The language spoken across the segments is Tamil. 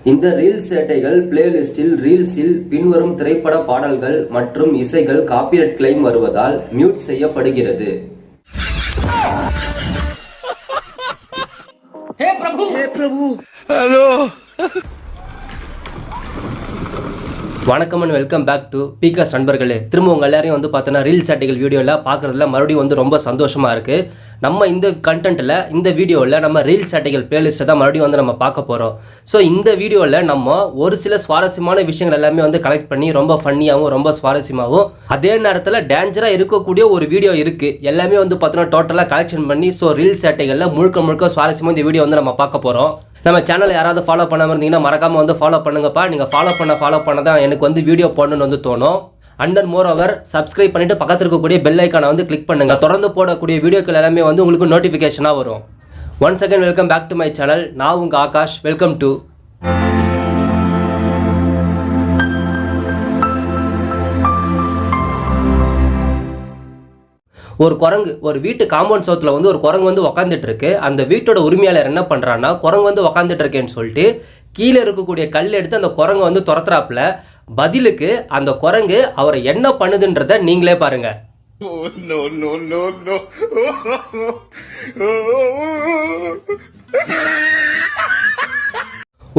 இந்த ரீல்ஸ் சேட்டைகள் பிளேலிஸ்டில் ரீல்ஸில் பின்வரும் திரைப்பட பாடல்கள் மற்றும் இசைகள் காப்பிரைட் கிளைம் வருவதால் மியூட் செய்யப்படுகிறது. हे प्रभु हेलो வணக்கம் அண்ட் வெல்கம் பேக் டு பீகாஸ் நண்பர்களே. திரும்ப உங்கள் எல்லாரையும் வந்து பார்த்தோன்னா ரீல்ஸ் சேட்டைகள் வீடியோவில் பார்க்குறதுல மறுபடியும் வந்து ரொம்ப சந்தோஷமாக இருக்குது. நம்ம இந்த கண்டென்ட்டில் இந்த வீடியோவில் நம்ம ரீல்ஸ் சேட்டைகள் பிளேலிஸ்ட்டை தான் மறுபடியும் வந்து நம்ம பார்க்க போகிறோம். ஸோ இந்த வீடியோவில் நம்ம ஒரு சில சுவாரஸ்யமான விஷயங்கள் எல்லாமே வந்து கலெக்ட் பண்ணி ரொம்ப ஃபன்னியாகவும் ரொம்ப சுவாரஸ்யமாகவும் அதே நேரத்தில் டேஞ்சராக இருக்கக்கூடிய ஒரு வீடியோ இருக்குது. எல்லாமே வந்து பார்த்தோன்னா டோட்டலாக கலெக்ஷன் பண்ணி ஸோ ரீல்ஸ் சேட்டைகளில் முழுக்க சுவாரஸ்யமாக இந்த வீடியோ வந்து நம்ம பார்க்க போகிறோம். நம்ம சேனலை யாராவது ஃபாலோ பண்ணாமல் இருந்தீங்கன்னா மறக்காமல் வந்து ஃபாலோ பண்ணுங்கப்பா. நீங்கள் ஃபாலோ பண்ண தான் எனக்கு வந்து வீடியோ போடணும்னு வந்து தோணும். And then more over subscribe பண்ணிவிட்டு பக்கத்தில் இருக்கக்கூடிய பெல் ஐக்கானை வந்து கிளிக் பண்ணுங்கள். தொடர்ந்து போடக்கூடிய வீடியோக்கள் எல்லாமே வந்து உங்களுக்கு நோட்டிஃபிகேஷனாக வரும். Once again welcome back to my channel. நான் உங்கள் ஆகாஷ். வெல்கம் டு ஒரு குரங்கு. ஒரு வீட்டு காம்பவுண்ட் சவுத்தில் வந்து ஒரு குரங்கு வந்து உக்காந்துட்டு இருக்கு. அந்த வீட்டோட உரிமையாளர் என்ன பண்ணுறான்னா, குரங்கு வந்து உக்காந்துட்டு இருக்கேன்னு சொல்லிட்டு கீழே இருக்கக்கூடிய கல் எடுத்து அந்த குரங்கை வந்து துரத்துறாப்புல. பதிலுக்கு அந்த குரங்கு அவரை என்ன பண்ணுதுன்றத நீங்களே பாருங்க.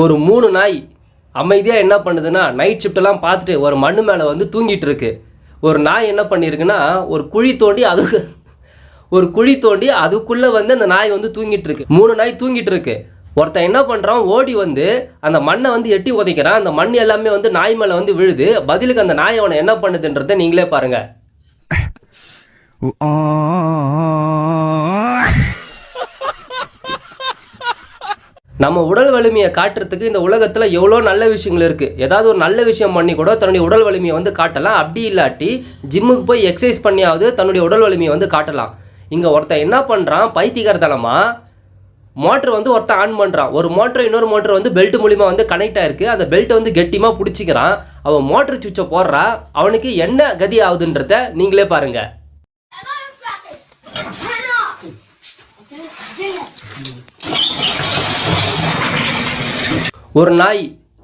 ஒரு 3 நாய் அமைதியாக என்ன பண்ணுதுன்னா, நைட் ஷிஃப்டெல்லாம் பார்த்துட்டு ஒரு மண்ணு மேலே வந்து தூங்கிட்டு இருக்கு. ஒரு நாய் என்ன பண்ணியிருக்குன்னா, ஒரு குழி தோண்டி அதுக்குள்ளே வந்து அந்த நாய் வந்து தூங்கிட்டு இருக்கு. 3 நாய் தூங்கிட்டு இருக்கு. ஒருத்தன் என்ன பண்ணுறான், ஓடி வந்து அந்த மண்ணை வந்து எட்டி உதைக்கிறான். அந்த மண் எல்லாமே வந்து நாய் மேலே வந்து விழுது. பதிலுக்கு அந்த நாய் அவனை என்ன பண்ணுதுன்றதை நீங்களே பாருங்க. நம்ம உடல் வலிமையை காட்டுறதுக்கு இந்த உலகத்தில் எவ்வளோ நல்ல விஷயங்கள் இருக்குது. ஏதாவது ஒரு நல்ல விஷயம் பண்ணி கூட தன்னுடைய உடல் வலிமையை வந்து காட்டலாம். அப்படி இல்லாட்டி ஜிம்முக்கு போய் எக்ஸசைஸ் பண்ணியாவது தன்னுடைய உடல் வலிமையை வந்து காட்டலாம். இங்கே ஒருத்தன் என்ன பண்ணுறான், பைத்தியக்காரத்தனமாக மோட்டர் வந்து ஒருத்தன் ஆன் பண்ணுறான். ஒரு மோட்டர் இன்னொரு மோட்டர் வந்து பெல்ட் மூலிமா வந்து கனெக்ட் ஆகிருக்கு. அந்த பெல்ட்டை வந்து கெட்டிமாக பிடிச்சிக்கிறான். அவன் மோட்டர் சுவிட்சை போடுறா. அவனுக்கு என்ன கதி ஆகுதுன்றத நீங்களே பாருங்கள்.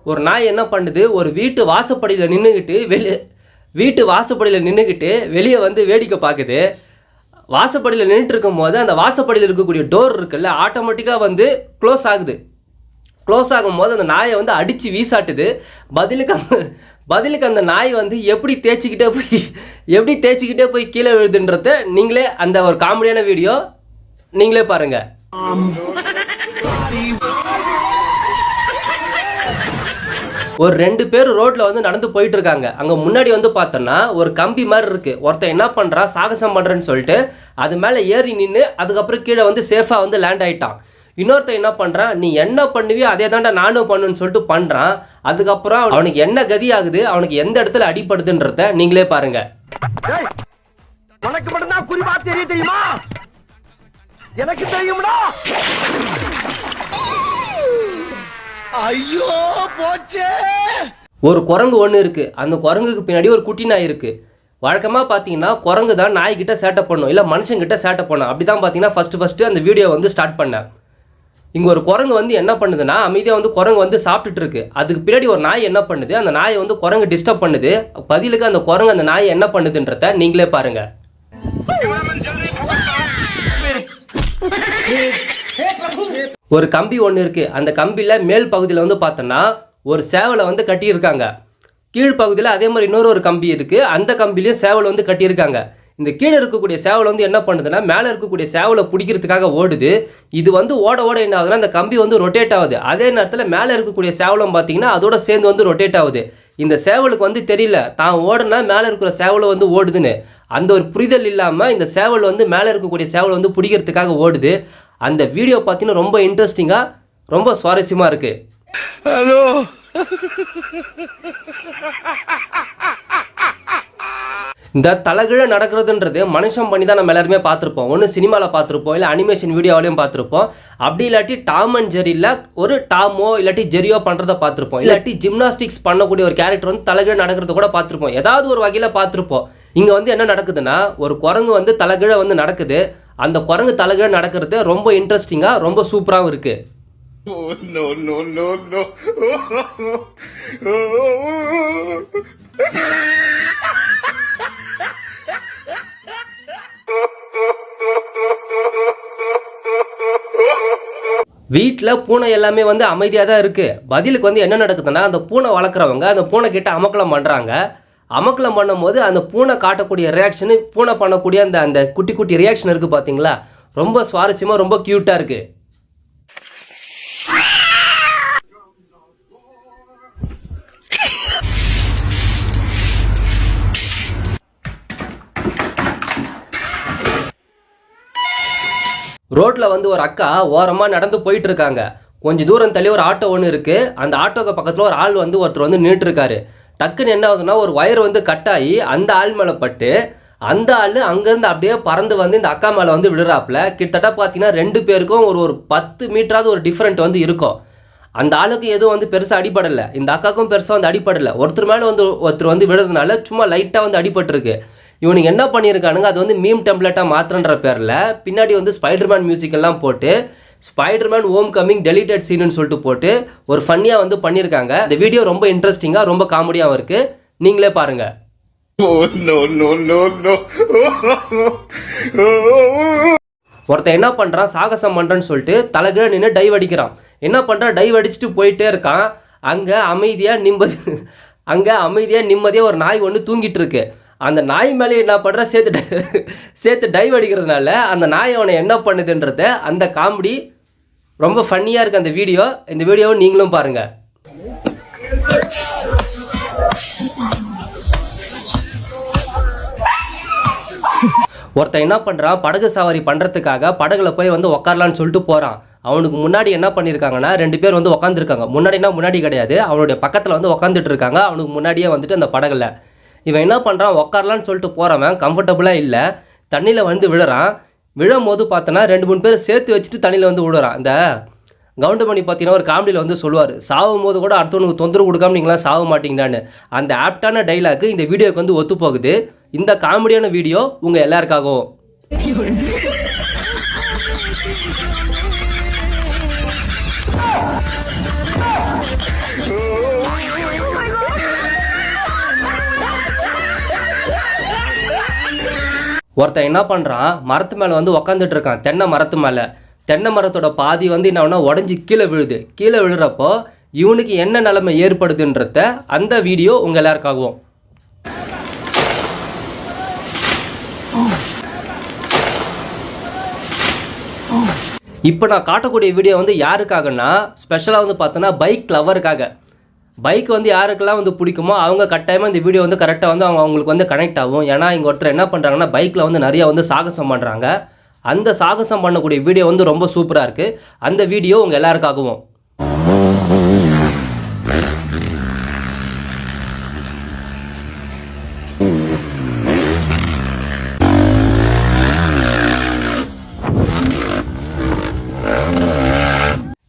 ஒரு நாய் என்ன பண்ணுது, ஒரு வீட்டு வாசப்படியில் நின்றுக்கிட்டு வெளியே வந்து வேடிக்கை பார்க்குது. வாசப்படியில் நின்றுட்டு இருக்கும் போது அந்த வாசப்படியில் இருக்கக்கூடிய டோர் இருக்குல்ல, ஆட்டோமேட்டிக்காக வந்து க்ளோஸ் ஆகும்போது அந்த நாயை வந்து அடித்து வீசாட்டுது. பதிலுக்கு அந்த நாய் வந்து எப்படி தேய்ச்சிக்கிட்டே போய் கீழே விழுதுன்றத நீங்களே அந்த ஒரு காமெடியான வீடியோ நீங்களே பாருங்கள். ஒரு 2 பேர் ரோட்டில் வந்து நடந்து போயிட்டு இருக்காங்க. அங்கே முன்னாடி வந்து பார்த்தோன்னா ஒரு கம்பி மாதிரி இருக்குது. ஒருத்தன் என்ன பண்ணுறான், சாகசம் பண்ணுறேன்னு சொல்லிட்டு அது மேலே ஏறி நின்று அதுக்கப்புறம் கீழே வந்து சேஃபாக வந்து லேண்ட் ஆகிட்டான். இன்னொருத்தன் என்ன பண்ணுறான், நீ என்ன பண்ணுவியோ அதே தாண்டா நானும் பண்ணுன்னு சொல்லிட்டு பண்ணுறான். அதுக்கப்புறம் அவனுக்கு என்ன கதி ஆகுது, அவனுக்கு எந்த இடத்துல அடிப்படுதுன்றத நீங்களே பாருங்க. உனக்கு மட்டும்தான் குறிப்பா தெரியுமா? எனக்கு தெரியும்டா. ஐயோ போச்சே. ஒரு குரங்கு ஒன்று இருக்குது. அந்த குரங்குக்கு பின்னாடி ஒரு குட்டி நாய் இருக்குது. வழக்கமாக பார்த்தீங்கன்னா குரங்கு தான் நாய்கிட்ட சேட்டை பண்ணும், இல்லை மனுஷங்கிட்ட சேட்டை பண்ணும். அப்படி தான் பார்த்தீங்கன்னா ஃபஸ்ட்டு அந்த வீடியோ வந்து ஸ்டார்ட் பண்ணேன். இங்கே ஒரு குரங்கு வந்து என்ன பண்ணுதுன்னா, அமைதியாக வந்து குரங்கு வந்து சாப்பிட்டுட்டு இருக்கு. அதுக்கு பின்னாடி ஒரு நாய் என்ன பண்ணுது, அந்த நாயை வந்து குரங்கு டிஸ்டர்ப் பண்ணுது. பதிலுக்கு அந்த குரங்கு அந்த நாயை என்ன பண்ணுதுன்றத நீங்களே பாருங்க. ஒரு கம்பி ஒன்று இருக்குது. அந்த கம்பியில் மேல் பகுதியில் வந்து பார்த்தோன்னா ஒரு சேவலை வந்து கட்டியிருக்காங்க. கீழ்ப்பகுதியில் அதே மாதிரி இன்னொரு கம்பி இருக்குது. அந்த கம்பிலையும் சேவல் வந்து கட்டியிருக்காங்க. இந்த கீழே இருக்கக்கூடிய சேவல் வந்து என்ன பண்ணுதுன்னா, மேலே இருக்கக்கூடிய சேவலை பிடிக்கிறதுக்காக ஓடுது. இது வந்து ஓட என்ன ஆகுதுன்னா, அந்த கம்பி வந்து ரொட்டேட் ஆகுது. அதே நேரத்தில் மேலே இருக்கக்கூடிய சேவலும் பார்த்தீங்கன்னா அதோட சேர்ந்து வந்து ரொட்டேட் ஆகுது. இந்த சேவலுக்கு வந்து தெரியல தான் ஓடுனா மேலே இருக்கிற சேவலை வந்து ஓடுதுன்னு. அந்த ஒரு புரிதல் இல்லாமல் இந்த சேவல் வந்து மேலே இருக்கக்கூடிய சேவலை வந்து பிடிக்கிறதுக்காக ஓடுது. அந்த வீடியோ பார்த்தீங்கன்னா ரொம்ப இன்ட்ரெஸ்டிங்காக ரொம்ப சுவாரஸ்யமாக இருக்குது. ஹலோ இந்த தலைகீழ நடக்கிறதுன்றது மனுஷன் பண்ணி தான் நம்ம எல்லாருமே பார்த்துருப்போம். ஒன்று சினிமாவில் பார்த்துருப்போம், இல்லை அனிமேஷன் வீடியோவிலையும் பார்த்துருப்போம். அப்படி இல்லாட்டி டாம் அண்ட் ஜெரியில் ஒரு டாமோ இல்லாட்டி ஜெரியோ பண்ணுறதை பார்த்துருப்போம். இல்லாட்டி ஜிம்னாஸ்டிக்ஸ் பண்ணக்கூடிய ஒரு கேரக்டர் வந்து தலைகீழ நடக்கிறத கூட பார்த்துருப்போம். ஏதாவது ஒரு வகையில் பார்த்துருப்போம். இங்கே வந்து என்ன நடக்குதுன்னா, ஒரு குரங்கு வந்து தலைகீழ வந்து நடக்குது. அந்த குரங்கு தலைகீழ நடக்கிறது ரொம்ப இன்ட்ரெஸ்டிங்காக ரொம்ப சூப்பராகவும் இருக்குது. Oh, no, no, no, no. வீட்டில் பூனை எல்லாமே வந்து அமைதியாக தான் இருக்குது. பதிலுக்கு வந்து என்ன நடக்குதுன்னா, அந்த பூனை வளர்க்குறவங்க அந்த பூனை கிட்ட அமக்கலம் பண்ணுறாங்க. அமக்கலம் பண்ணும்போது அந்த பூனை காட்டக்கூடிய ரியாக்ஷனு, பூனை பண்ணக்கூடிய அந்த அந்த குட்டி குட்டி ரியாக்ஷன் இருக்குது பார்த்தீங்களா, ரொம்ப சுவாரஸ்யமாக ரொம்ப க்யூட்டாக இருக்குது. ரோட்டில் வந்து ஒரு அக்கா ஓரமாக நடந்து போயிட்டு இருக்காங்க. கொஞ்சம் தூரம் தள்ளி ஒரு ஆட்டோ ஒன்று இருக்குது. அந்த ஆட்டோக்கு பக்கத்தில் ஒரு ஆள் வந்து ஒருத்தர் வந்து நின்றுட்டுருக்காரு. டக்குன்னு என்ன ஆகுதுன்னா, ஒரு ஒயர் வந்து கட் ஆகி அந்த ஆள் மேலே பட்டு அந்த ஆள் அங்கேருந்து அப்படியே பறந்து வந்து இந்த அக்கா மேலே வந்து விழுறாப்புல. கிட்டத்தட்ட பார்த்தீங்கன்னா 2 பேருக்கும் ஒரு 10 மீட்டராவது ஒரு டிஃப்ரெண்ட் வந்து இருக்கும். அந்த ஆளுக்கு எதுவும் வந்து பெருசாக அடிபடலை, இந்த அக்காவுக்கும் பெருசாக வந்து அடிபடலை. ஒருத்தர் மேலே வந்து ஒருத்தர் வந்து விழுறதுனால சும்மா லைட்டாக வந்து அடிபட்டுருக்கு. இவனுக்கு என்ன பண்ணியிருக்கானுங்க, அது வந்து மீம் டெம்ப்ளேட்டாக மாத்திரன்ற பேரில் பின்னாடி வந்து ஸ்பைடர்மேன் மியூசிக் எல்லாம் போட்டு ஸ்பைடர்மேன் ஹோம் கமிங் டெலிட்டட் சீனுன்னு சொல்லிட்டு போட்டு ஒரு ஃபன்னியாக வந்து பண்ணியிருக்காங்க. இந்த வீடியோ ரொம்ப இன்ட்ரெஸ்டிங்காக ரொம்ப காமெடியாகவும் இருக்குது. நீங்களே பாருங்கள். ஒருத்தன் என்ன பண்ணுறான், சாகசம் பண்ணுறேன்னு சொல்லிட்டு தலைகீழ நின்று டைவ் அடிக்கிறான். என்ன பண்ணுறான், டைவ் அடிச்சுட்டு போயிட்டே இருக்கான். அங்கே அமைதியாக நிம்மதியாக ஒரு நாய் ஒன்று தூங்கிட்டு இருக்கு. அந்த நாய் மேலே என்ன பண்ணுற, சேர்த்து டைவ் அடிக்கிறதுனால அந்த நாய் அவனை என்ன பண்ணுதுன்றத அந்த காமெடி ரொம்ப ஃபன்னியாக இருக்குது அந்த வீடியோ. இந்த வீடியோவை நீங்களும் பாருங்கள். ஒருத்தன் என்ன பண்ணுறான், படகு சவாரி பண்ணுறதுக்காக படகுல போய் வந்து உக்காரலான்னு சொல்லிட்டு போகிறான். அவனுக்கு முன்னாடி என்ன பண்ணியிருக்காங்கன்னா, 2 பேர் வந்து உக்காந்துருக்காங்க. முன்னாடி கிடையாது, அவனுடைய பக்கத்தில் வந்து உக்காந்துட்டு இருக்காங்க. அவனுக்கு முன்னாடியே வந்துட்டு அந்த படகுல இவன் என்ன பண்ணுறான், உக்காரலான்னு சொல்லிட்டு போகிறவன் கம்ஃபர்டபுளாக இல்லை, தண்ணியில் வந்து விழுறான். விழும்போது பார்த்தோன்னா 2-3 பேர் சேர்த்து வச்சுட்டு தண்ணியில் வந்து விழுறான். இந்த கவுண்டமணி பார்த்தீங்கன்னா ஒரு காமெடியில் வந்து சொல்லுவார், சாவும் போது கூட அடுத்தவனுக்கு தொந்தரவு கொடுக்காம நீங்களாம் சாக மாட்டீங்களான்னு. அந்த ஆப்டான டைலாக்கு இந்த வீடியோக்கு வந்து ஒத்து போகுது. இந்த காமெடியான வீடியோ உங்கள் எல்லாருக்காகவும். ஒருத்தன் என்ன பண்ணுறான், மரத்து மேலே வந்து உக்காந்துட்டு இருக்கான். தென்னை மரத்து மேலே. தென்னை மரத்தோட பாதி வந்து என்ன உடஞ்சி கீழே விழுது. கீழே விழுறப்போ இவனுக்கு என்ன நிலைமை ஏற்படுதுன்றத அந்த வீடியோ உங்கள் எல்லாருக்காகவும். இப்போ நான் காட்டக்கூடிய வீடியோ வந்து யாருக்காகனா, ஸ்பெஷலாக வந்து பார்த்தோன்னா பைக் லவருக்காக. பைக் வந்து யாருக்கெல்லாம் வந்து பிடிக்குமோ அவங்க கட்டாயமாக இந்த வீடியோ வந்து கரெக்டாக வந்து அவங்களுக்கு வந்து கனெக்ட் ஆகும். ஏன்னா இங்கே ஒருத்தர் என்ன பண்ணுறாங்கன்னா, பைக்கில் வந்து நிறையா வந்து சாகசம் பண்ணுறாங்க. அந்த சாகசம் பண்ணக்கூடிய வீடியோ வந்து ரொம்ப சூப்பராக இருக்குது. அந்த வீடியோ உங்கள் எல்லாருக்காகவும்.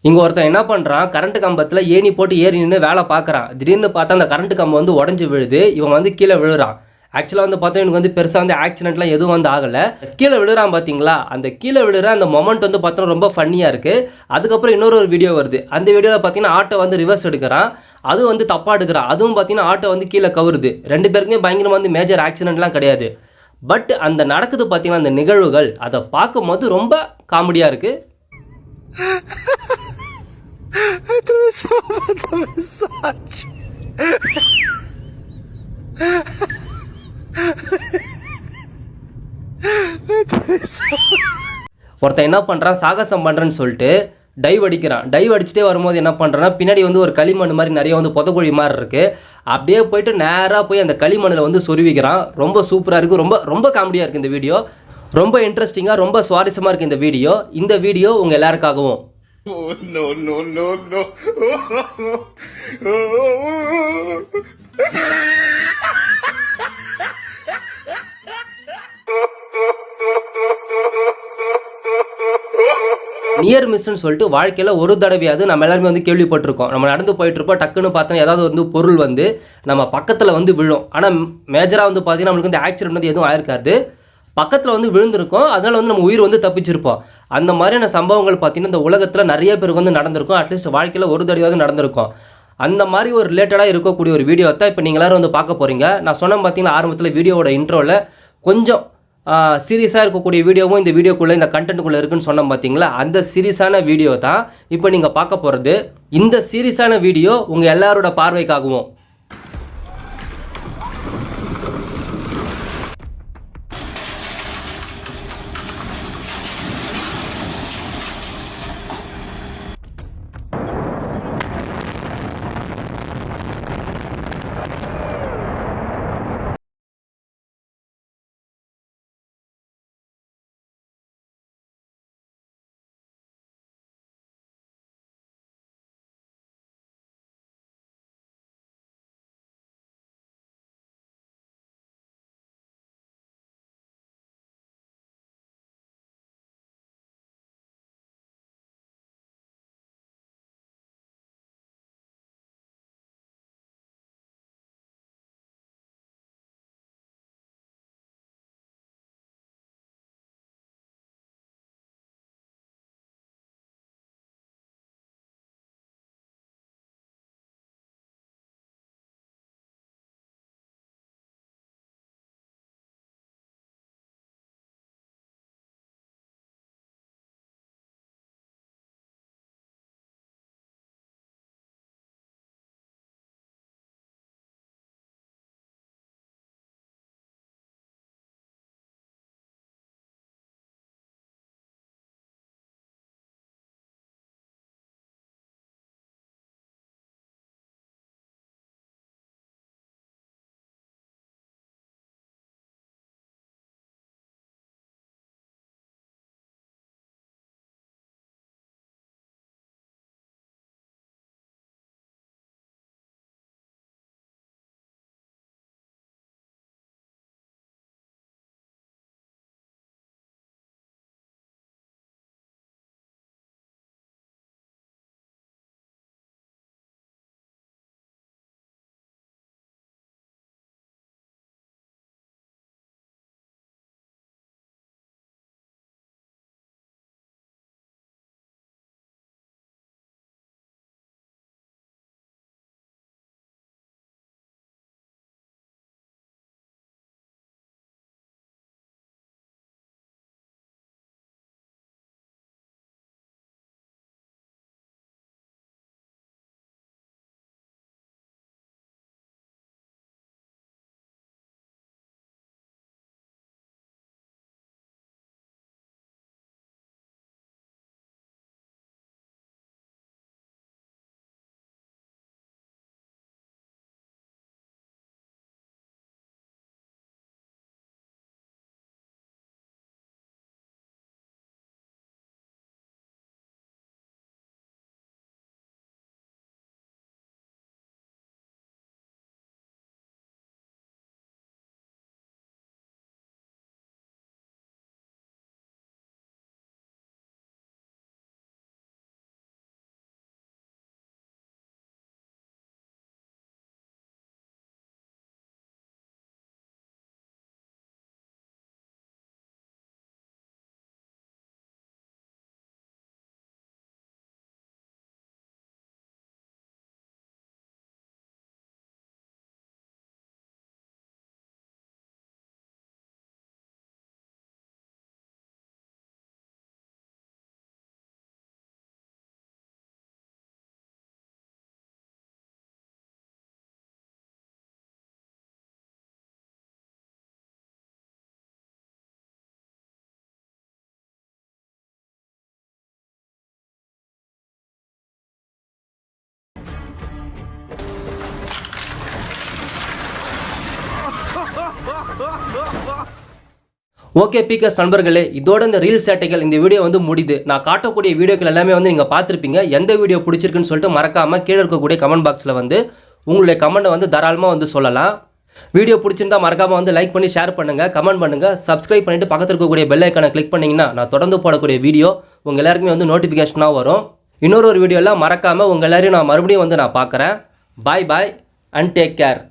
இங்கே ஒருத்தன் என்ன பண்ணுறான், கரண்ட் கம்பத்தில் ஏணி போட்டு ஏறி நின்று வேலை பார்க்குறான். திடீர்னு பார்த்தா அந்த கரண்ட் கம்பம் வந்து உடஞ்சி விழுது. இவன் வந்து கீழே விழுறான். ஆக்சுவலாக வந்து பார்த்தா எனக்கு வந்து பெருசாக வந்து ஆக்சிடென்ட்லாம் எதுவும் வந்து ஆகலை. கீழே விழுறான் பார்த்தீங்களா, அந்த கீழே விழுற அந்த மொமெண்ட் வந்து பார்த்தோன்னா ரொம்ப ஃபன்னியாக இருக்குது. அதுக்கப்புறம் இன்னொரு வீடியோ வருது. அந்த வீடியோவில் பார்த்தீங்கன்னா ஆட்டோ வந்து ரிவர்ஸ் எடுக்கிறான், அதுவும் வந்து தப்பாக எடுக்கிறான். அதுவும் பார்த்தீங்கன்னா ஆட்டோ வந்து கீழே கவுருது. 2 பேருக்குமே பயங்கரமாக வந்து மேஜர் ஆக்சிடென்ட்லாம் கிடையாது. பட் அந்த நடக்குது பார்த்தீங்கன்னா அந்த நிகழ்வுகள், அதை பார்க்கும்போது ரொம்ப காமெடியாக இருக்குது. ஒருத்தன் என்ன பண்ணுறான், சாகசம் பண்ணுறேன்னு சொல்லிட்டு டைவ் அடிக்கிறான். டைவ் அடிச்சுட்டே வரும்போது என்ன பண்ணுறான்னா, பின்னாடி வந்து ஒரு களிமண் மாதிரி நிறைய வந்து புதக்குழி மாதிரி இருக்குது. அப்படியே போயிட்டு நேராக போய் அந்த களிமண்ணில் வந்து சொருவிக்கிறான். ரொம்ப சூப்பராக இருக்குது. ரொம்ப ரொம்ப காமெடியாக இருக்குது இந்த வீடியோ. ரொம்ப இன்ட்ரெஸ்டிங்காக ரொம்ப சுவாரஸ்யமாக இருக்குது இந்த வீடியோ. இந்த வீடியோ உங்கள் எல்லாருக்காகவும். Oh, no, no, no, no. Near மிஸ்ன்னு சொல்லிட்டு வாழ்க்கையில் ஒரு தடவையாவது நம்ம எல்லாருமே வந்து கேள்விப்பட்டிருக்கோம். நம்ம நடந்து போயிட்டுருப்போம், டக்குன்னு பார்த்தோன்னா ஏதாவது வந்து பொருள் வந்து நம்ம பக்கத்தில் வந்து விழும். ஆனால் மேஜராக வந்து பார்த்தீங்கன்னா நம்மளுக்கு வந்து ஆக்சிடென்ட் வந்து எதுவும் ஆயிருக்காது. பக்கத்தில் வந்து விழுந்திருக்கும், அதனால் வந்து நம்ம உயிர் வந்து தப்பிச்சிருப்போம். அந்த மாதிரியான சம்பவங்கள் பார்த்திங்கன்னா இந்த உலகத்தில் நிறைய பேருக்கு வந்து நடந்திருக்கும். அட்லீஸ்ட் வாழ்க்கையில் ஒரு தடவையாவது நடந்திருக்கும். அந்த மாதிரி ஒரு ரிலேட்டடாக இருக்கக்கூடிய ஒரு வீடியோ தான் இப்போ நீங்கள் எல்லோரும் வந்து பார்க்க போகிறீங்க. நான் சொன்ன பார்த்தீங்கன்னா ஆரம்பத்தில் வீடியோவோட இன்ட்ரோவில் கொஞ்சம் சீரியஸாக இருக்கக்கூடிய வீடியோவும் இந்த வீடியோக்குள்ளே இந்த கண்டென்ட்டுக்குள்ளே இருக்குன்னு சொன்னோம் பார்த்தீங்களா, அந்த சீரியஸான வீடியோ தான் இப்போ நீங்கள் பார்க்க போகிறது. இந்த சீரியஸான வீடியோ உங்கள் எல்லாரோட பார்வைக்காகவும். ஓகே பீக்கர்ஸ் நண்பர்களே, இதோட இந்த ரீல் சேட்டைகள் இந்த வீடியோ வந்து முடியுது. நான் காட்டக்கூடிய வீடியோக்கள் எல்லாமே வந்து நீங்கள் பார்த்துருப்பீங்க. எந்த வீடியோ பிடிச்சிருக்குன்னு சொல்லிட்டு மறக்காமல் கீழே இருக்கக்கூடிய கமெண்ட் பாக்ஸில் வந்து உங்களுடைய கமெண்ட்டை வந்து தாராளமாக வந்து சொல்லலாம். வீடியோ பிடிச்சிருந்தா மறக்காமல் வந்து லைக் பண்ணி ஷேர் பண்ணுங்கள், கமெண்ட் பண்ணுங்கள், சப்ஸ்கிரைப் பண்ணிவிட்டு பக்கத்தில் இருக்கக்கூடிய பெல் ஐக்கானை கிளிக் பண்ணிங்கன்னா நான் தொடர்ந்து போடக்கூடிய வீடியோ உங்கள் எல்லாருக்குமே வந்து நோட்டிஃபிகேஷனாக வரும். இன்னொரு வீடியோலாம் மறக்காமல் உங்கள் எல்லாரையும் நான் மறுபடியும் வந்து நான் பார்க்குறேன். பாய் பாய் அண்ட் டேக் கேர்.